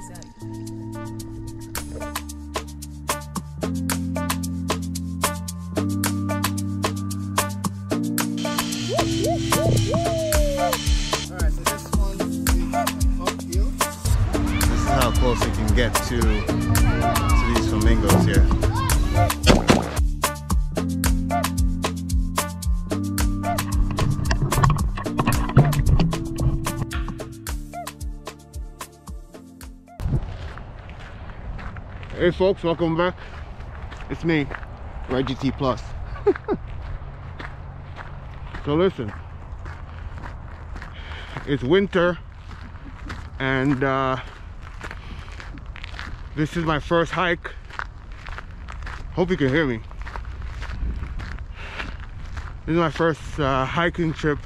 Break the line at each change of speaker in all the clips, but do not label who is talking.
How close you can get to these flamingos here. Hey folks, welcome back. It's me, GT Plus. So listen, it's winter and this is my first hike. Hope you can hear me. This is my first hiking trip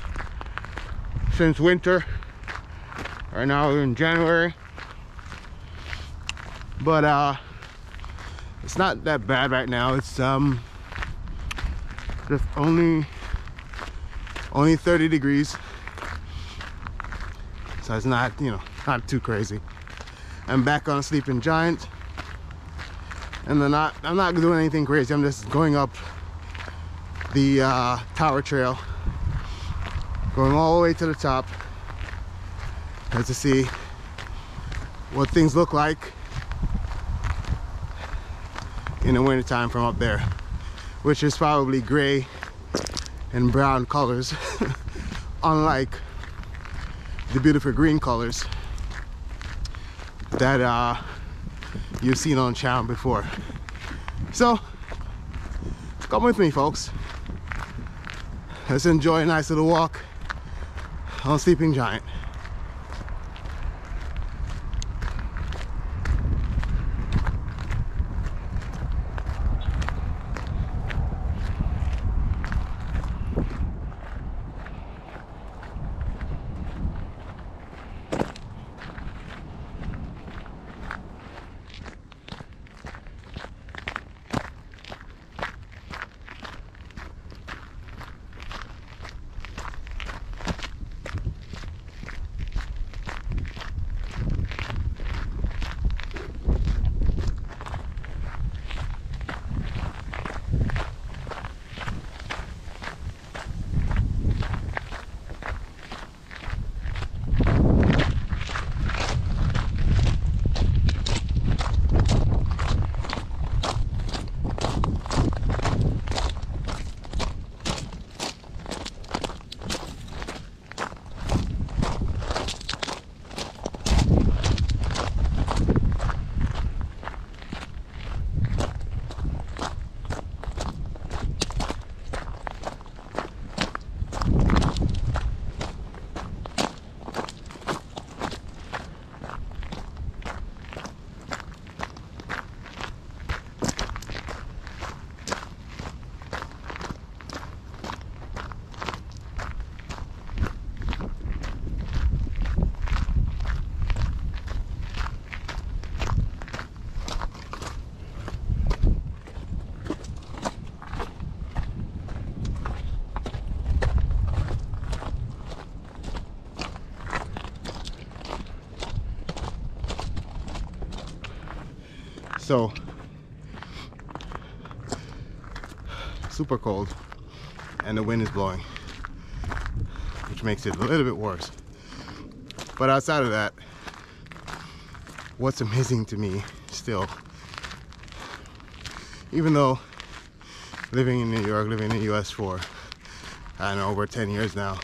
since winter. Right now we're in January. But it's not that bad right now. It's just only 30 degrees. So it's not, you know, not too crazy. I'm back on Sleeping Giant, and I'm not doing anything crazy. I'm just going up the Tower Trail, going all the way to the top, just to see what things look like in the winter time from up there, which is probably gray and brown colors, unlike the beautiful green colors that you've seen on channel before. So come with me, folks. Let's enjoy a nice little walk on Sleeping Giant. So super cold and the wind is blowing, which makes it a little bit worse. But outside of that, what's amazing to me still, even though living in New York, living in the US for, I don't know, over 10 years now,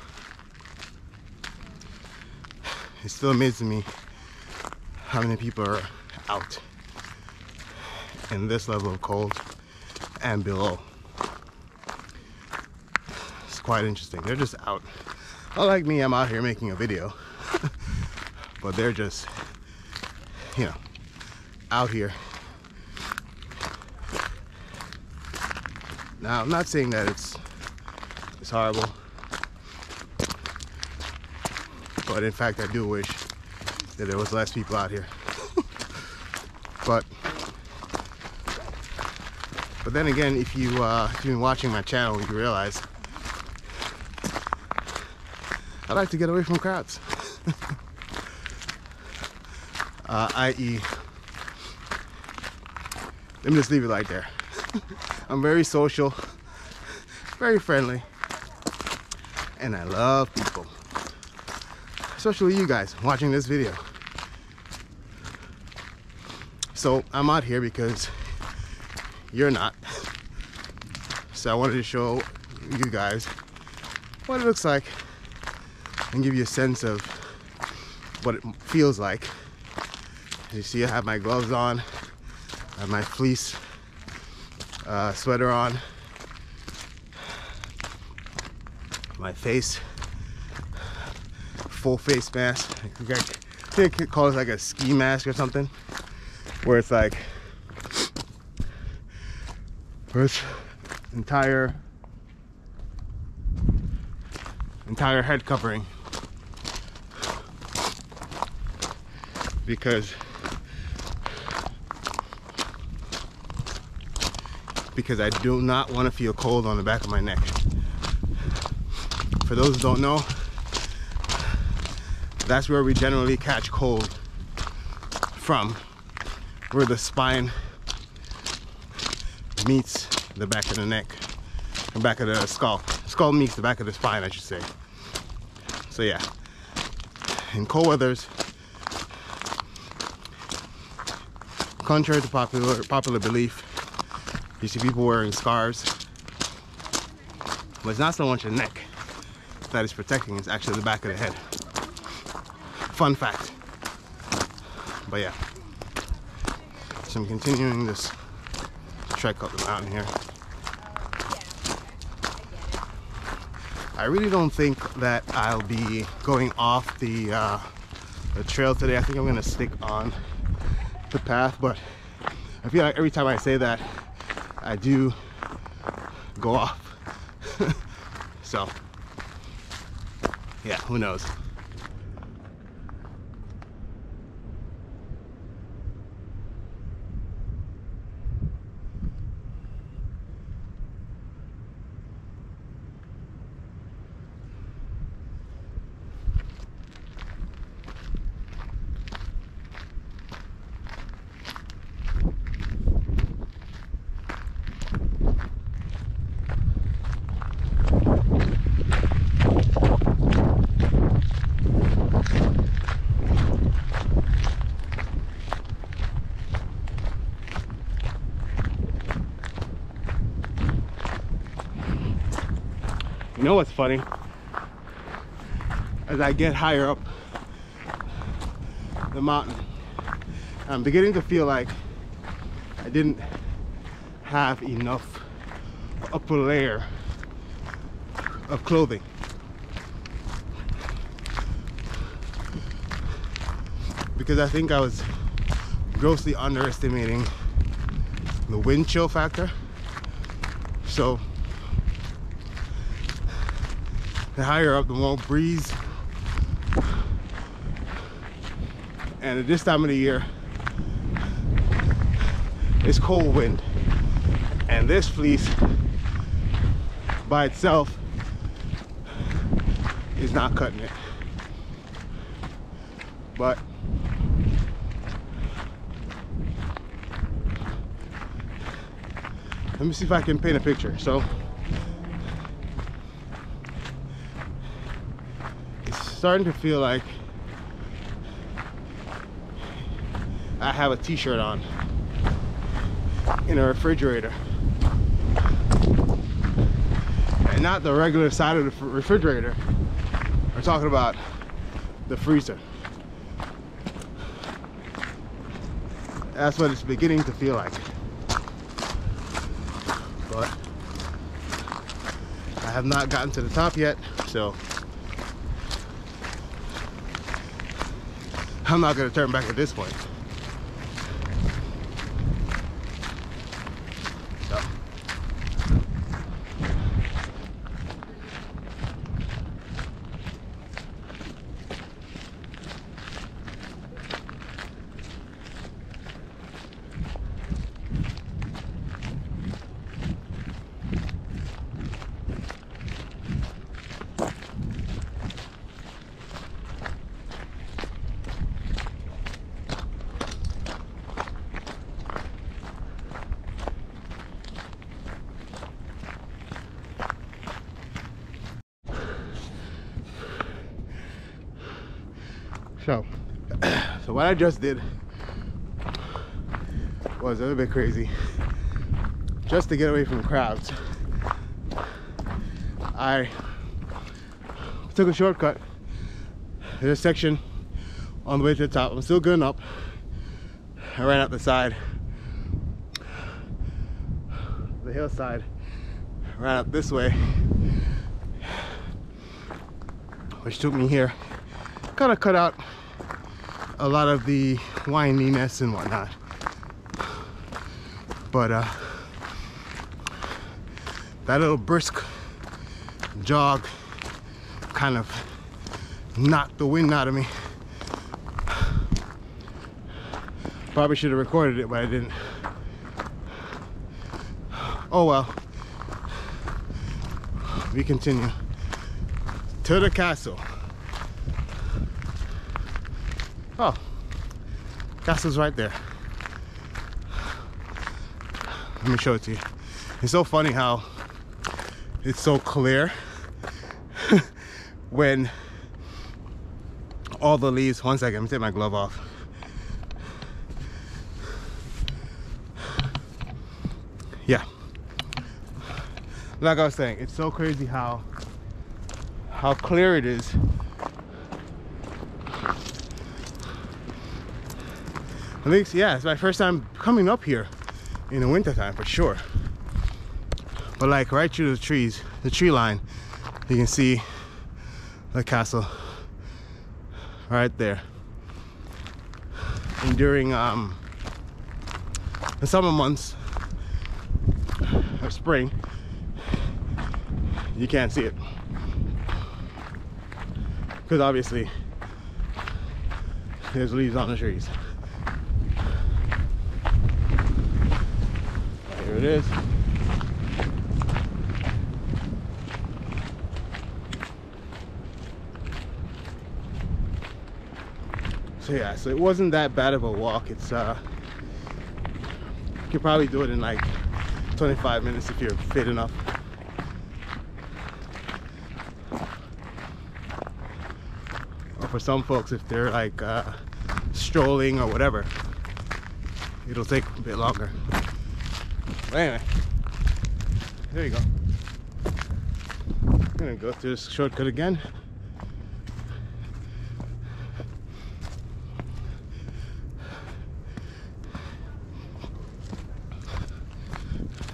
it still amazes me how many people are out in this level of cold and below. It's quite interesting. They're just out. Unlike me, I'm out here making a video. But they're just, you know, out here. Now, I'm not saying that it's horrible, but in fact, I do wish that there was less people out here. But then again, if you've been watching my channel, you realize I like to get away from crowds. i.e., let me just leave it right there. I'm very social, very friendly, and I love people. Especially you guys watching this video. So I'm out here because you're not. So I wanted to show you guys what it looks like and give you a sense of what it feels like. As you see, I have my gloves on, I have my fleece sweater on, my face, full face mask. I think it calls it like a ski mask or something, where it's like, where it's entire head covering, because I do not want to feel cold on the back of my neck. For those who don't know, that's where we generally catch cold from, where the spine meets the back of the neck, the back of the skull. Skull meets the back of the spine, I should say. So yeah, in cold weathers, contrary to popular belief, you see people wearing scarves, but it's not so much the neck that is protecting, it's actually the back of the head. Fun fact. But yeah, so I'm continuing this trek up the mountain here. I really don't think that I'll be going off the trail today. I think I'm gonna stick on the path, but I feel like every time I say that, I do go off. So yeah, who knows? You know what's funny? As I get higher up the mountain, I'm beginning to feel like I didn't have enough upper layer of clothing. Because I think I was grossly underestimating the wind chill factor. So the higher up, the more breeze. And at this time of the year, it's cold wind. And this fleece by itself is not cutting it. But let me see if I can paint a picture. So starting to feel like I have a t-shirt on in a refrigerator, and not the regular side of the refrigerator. We're talking about the freezer. That's what it's beginning to feel like. But I have not gotten to the top yet, so I'm not going to turn back at this point. So. So what I just did was a little bit crazy. Just to get away from crowds, I took a shortcut. There's a section on the way to the top. I'm still going up. I ran up the side, the hillside, ran up this way, which took me here. Kind of cut out a lot of the windiness and whatnot, but that little brisk jog kind of knocked the wind out of me. Probably should have recorded it, but I didn't. Oh well. We continue to the castle. Oh, castle's right there. Let me show it to you. It's so funny how it's so clear when all the leaves. One second, let me take my glove off. Yeah, like I was saying, it's so crazy how clear it is. At least, yeah, it's my first time coming up here in the winter time for sure. But like right through the trees, the tree line, you can see the castle right there. And during the summer months of spring, you can't see it because obviously there's leaves on the trees. Here it is. So yeah, so it wasn't that bad of a walk. It's you could probably do it in like 25 minutes if you're fit enough. Or for some folks, if they're like strolling or whatever, it'll take a bit longer. But anyway, there you go. I'm gonna go through this shortcut again.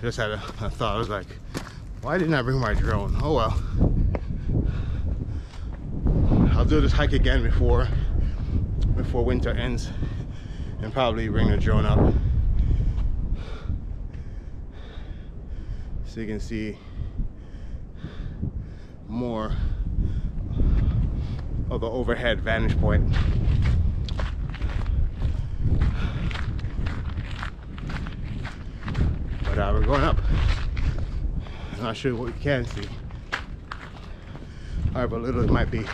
Just had a thought. I was like, why didn't I bring my drone? Oh well. I'll do this hike again before winter ends and probably bring the drone up so you can see more of the overhead vantage point. But we're going up. I'm not sure what you can see. However little it might be.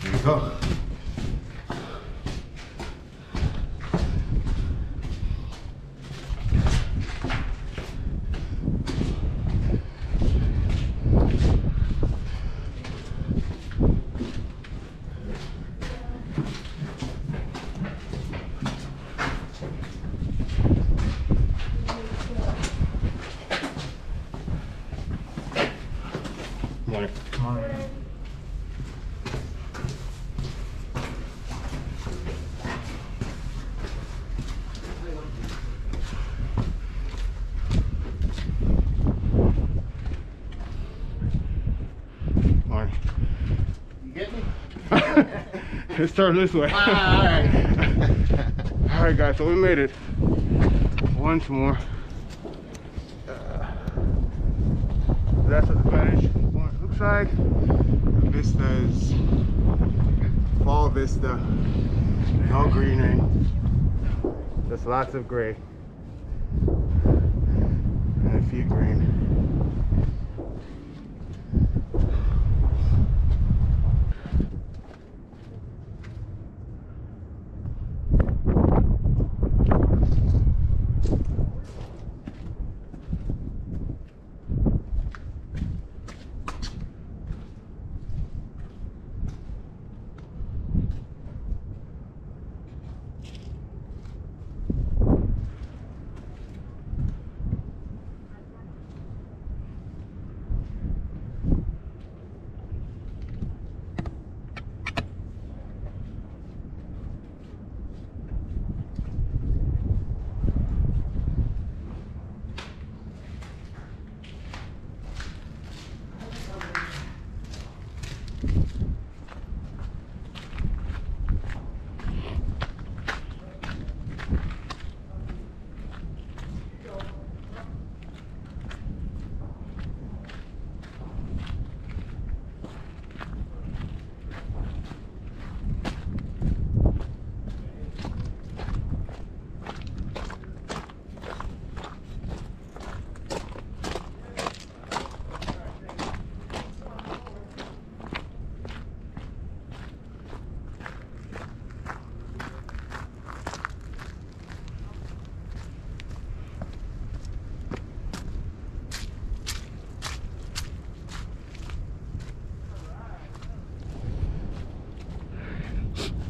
There you go. Let's start this way. Alright guys, so we made it once more. That's what the vantage point looks like. The vista is fall vista, no greenery, just lots of gray and a few green.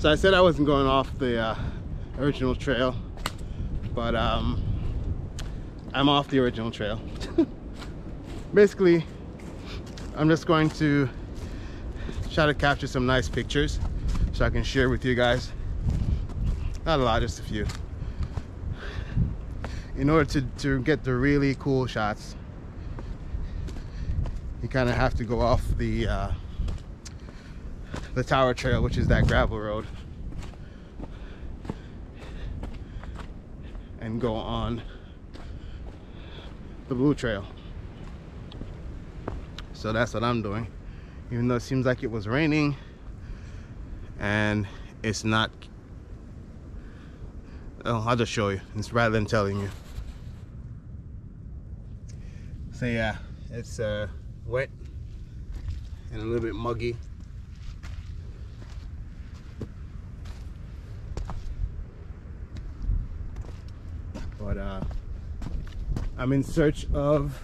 So I said I wasn't going off the original trail, but I'm off the original trail. Basically, I'm just going to try to capture some nice pictures so I can share with you guys. Not a lot, just a few. In order to get the really cool shots, you kind of have to go off the tower trail, which is that gravel road, and go on the blue trail. So that's what I'm doing, even though it seems like it was raining, and it's not. Oh, I'll just show you. It's rather than telling you. So yeah, it's wet and a little bit muggy. But I'm in search of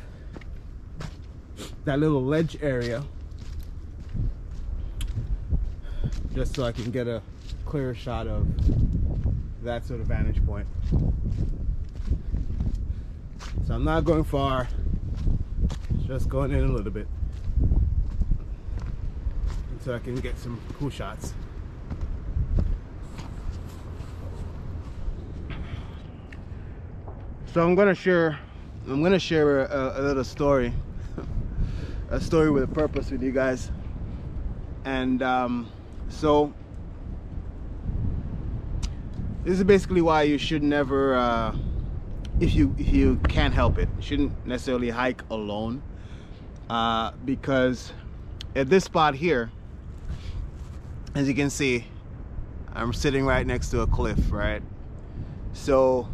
that little ledge area, just so I can get a clearer shot of that sort of vantage point. So I'm not going far, just going in a little bit so I can get some cool shots. So I'm gonna share a little story, a story with a purpose with you guys. And so this is basically why you should never, if you can't help it, you shouldn't necessarily hike alone, because at this spot here, as you can see, I'm sitting right next to a cliff, right? So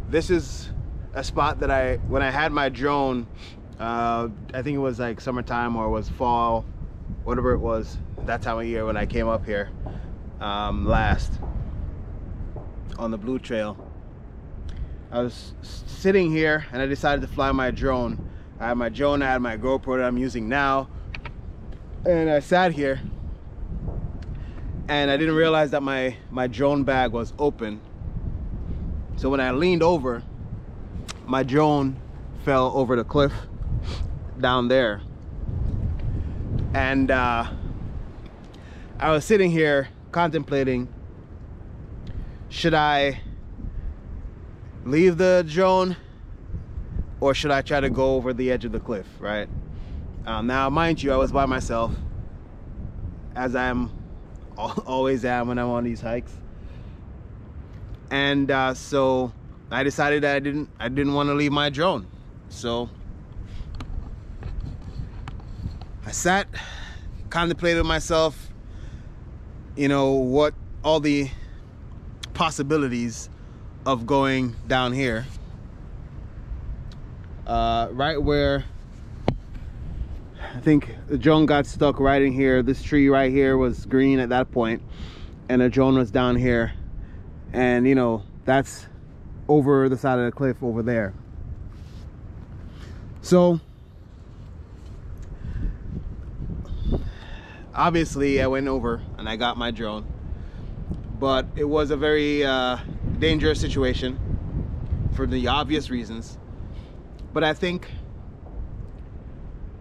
this is a spot that when I had my drone, I think it was like summertime or it was fall, whatever it was, that time of year when I came up here last on the blue trail. I was sitting here and I decided to fly my drone. I had my drone, I had my GoPro that I'm using now, and I sat here and I didn't realize that my drone bag was open. So when I leaned over, my drone fell over the cliff down there. And I was sitting here contemplating, should I leave the drone or should I try to go over the edge of the cliff, right? Now, mind you, I was by myself, as I always am when I'm on these hikes. And so I decided that I didn't want to leave my drone. So I sat, contemplated myself, you know, what all the possibilities of going down here, right where I think the drone got stuck right in here. This tree right here was green at that point, and the drone was down here, and you know, that's over the side of the cliff over there. So obviously I went over and I got my drone, but it was a very dangerous situation for the obvious reasons. But I think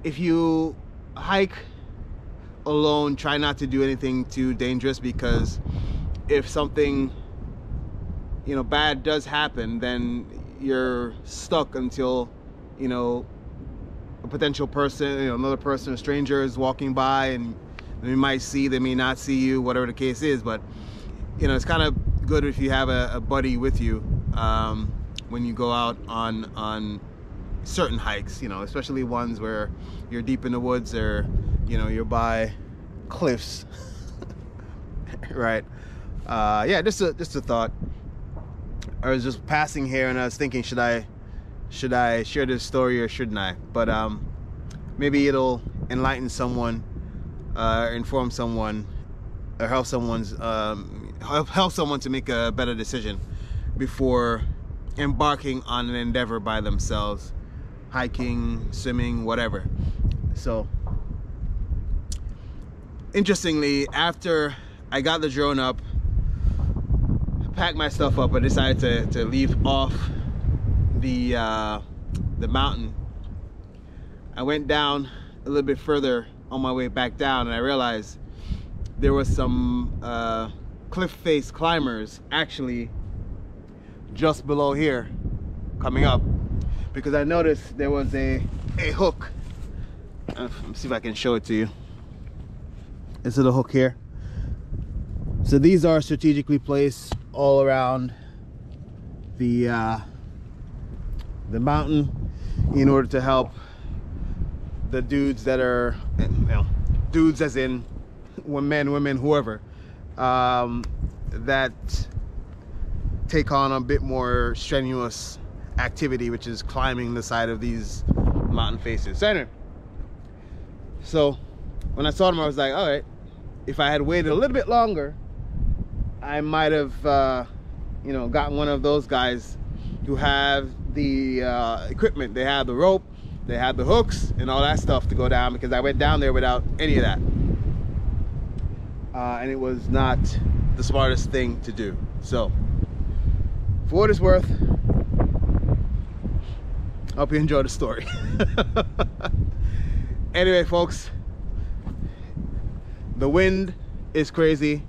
if you hike alone, try not to do anything too dangerous, because if something, you know, bad does happen, then you're stuck until, you know, a potential person, you know, another person, a stranger is walking by, and they might see, they may not see you, whatever the case is. But you know, it's kind of good if you have a buddy with you when you go out on certain hikes, you know, especially ones where you're deep in the woods, or you know, you're by cliffs. Right? Yeah, just a thought. I was just passing here and I was thinking, should I share this story or shouldn't I? But maybe it'll enlighten someone, inform someone, or help someone to make a better decision before embarking on an endeavor by themselves, hiking, swimming, whatever. So interestingly, after I got the drone up, pack my stuff up, I decided to leave off the mountain. I went down a little bit further on my way back down, and I realized there was some cliff face climbers actually just below here coming up, because I noticed there was a hook. Let me see if I can show it to you. This is the hook here. So these are strategically placed all around the mountain in order to help the dudes that are, you know, dudes as in men, women, whoever, that take on a bit more strenuous activity, which is climbing the side of these mountain faces. So anyway, so when I saw them, I was like, all right, if I had waited a little bit longer, I might have you know, gotten one of those guys who have the equipment. They have the rope, they had the hooks and all that stuff to go down, because I went down there without any of that, and it was not the smartest thing to do. So for what it's worth, hope you enjoy the story. Anyway, folks, the wind is crazy,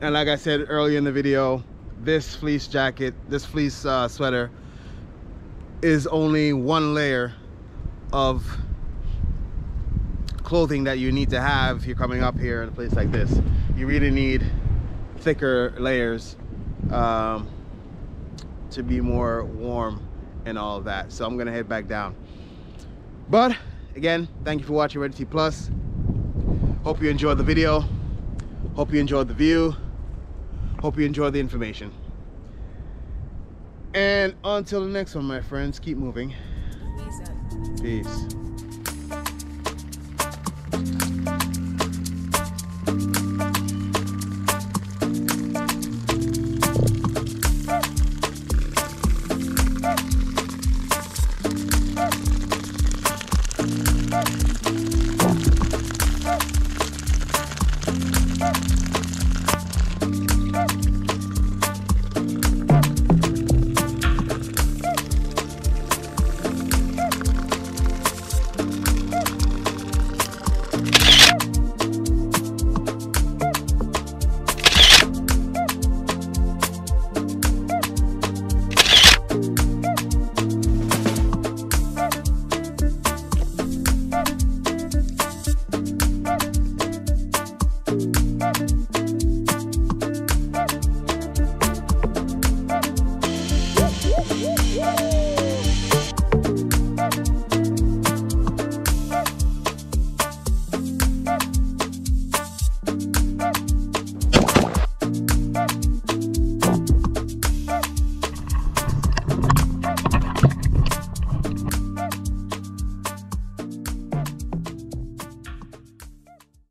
and like I said earlier in the video, this fleece jacket, this fleece sweater is only one layer of clothing that you need to have if you're coming up here in a place like this. You really need thicker layers to be more warm and all of that. So I'm gonna head back down. But again, thank you for watching Ready T Plus. Hope you enjoyed the video. Hope you enjoyed the view. Hope you enjoyed the information. And until the next one, my friends, keep moving. Peace.